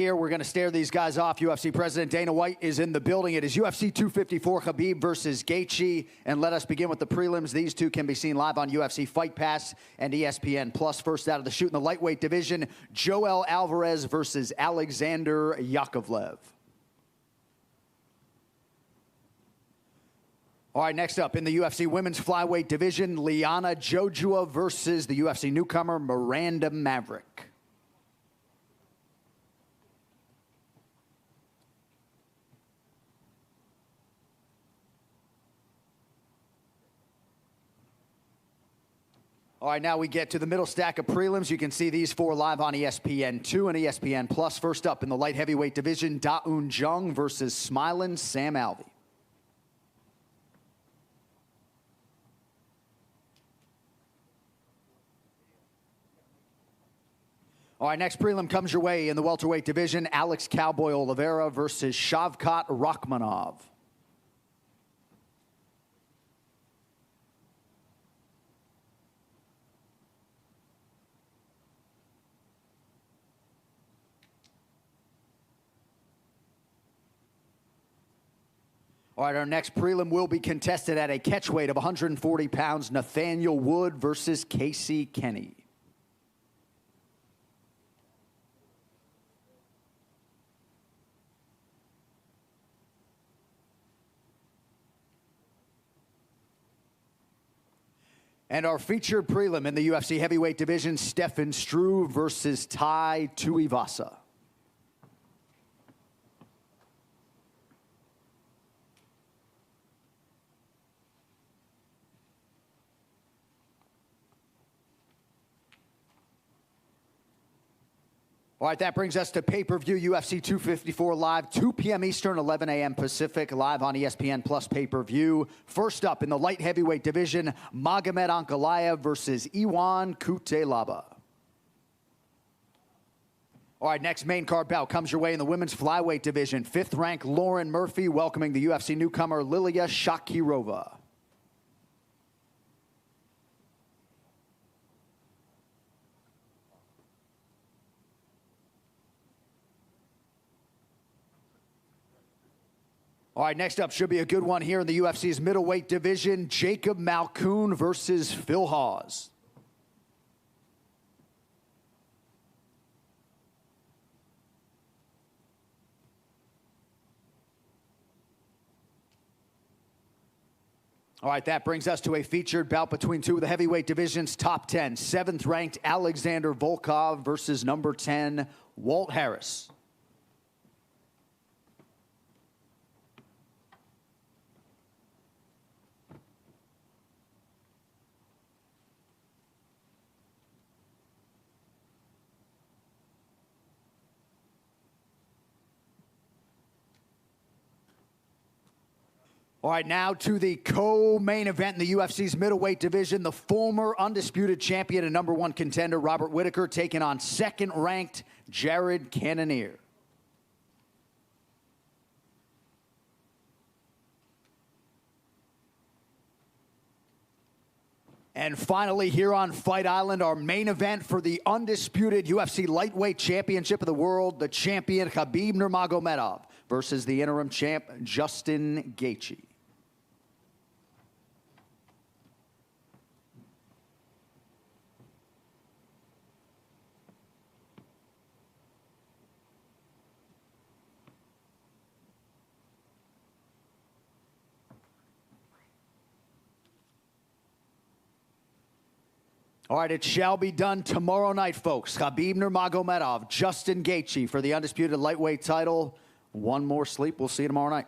Here, we're going to stare these guys off. UFC President Dana White is in the building. It is UFC 254, Khabib versus Gaethje. And let us begin with the prelims. These two can be seen live on UFC Fight Pass and ESPN+. First out of the chute in the lightweight division, Joel Alvarez versus Alexander Yakovlev. All right, next up in the UFC women's flyweight division, Liana Jojua versus the UFC newcomer Miranda Maverick. All right, now we get to the middle stack of prelims. You can see these four live on ESPN2 and ESPN+. First up in the light heavyweight division, Da Un Jung versus Smilin' Sam Alvey. All right, next prelim comes your way in the welterweight division, Alex Cowboy Oliveira versus Shavkat Rakhmonov. All right, our next prelim will be contested at a catchweight of 140 pounds, Nathaniel Wood versus Casey Kenny. And our featured prelim in the UFC heavyweight division, Stefan Struve versus Tai Tuivasa. All right, that brings us to pay-per-view UFC 254 live, 2 p.m. Eastern, 11 a.m. Pacific, live on ESPN Plus pay-per-view. First up in the light heavyweight division, Magomed Ankalaev versus Ion Cutelaba. All right, next main card bout comes your way in the women's flyweight division. 5th-ranked Lauren Murphy welcoming the UFC newcomer Lilia Shakirova. All right, next up should be a good one here in the UFC's middleweight division, Jacob Malkoun versus Phil Hawes. All right, that brings us to a featured bout between two of the heavyweight division's top 10. 7th-ranked Alexander Volkov versus number 10, Walt Harris. All right, now to the co-main event in the UFC's middleweight division. The former undisputed champion and number 1 contender, Robert Whittaker, taking on 2nd-ranked Jared Cannonier. And finally, here on Fight Island, our main event for the undisputed UFC lightweight championship of the world, the champion Khabib Nurmagomedov versus the interim champ Justin Gaethje. All right, it shall be done tomorrow night, folks. Khabib Nurmagomedov, Justin Gaethje for the undisputed lightweight title. One more sleep. We'll see you tomorrow night.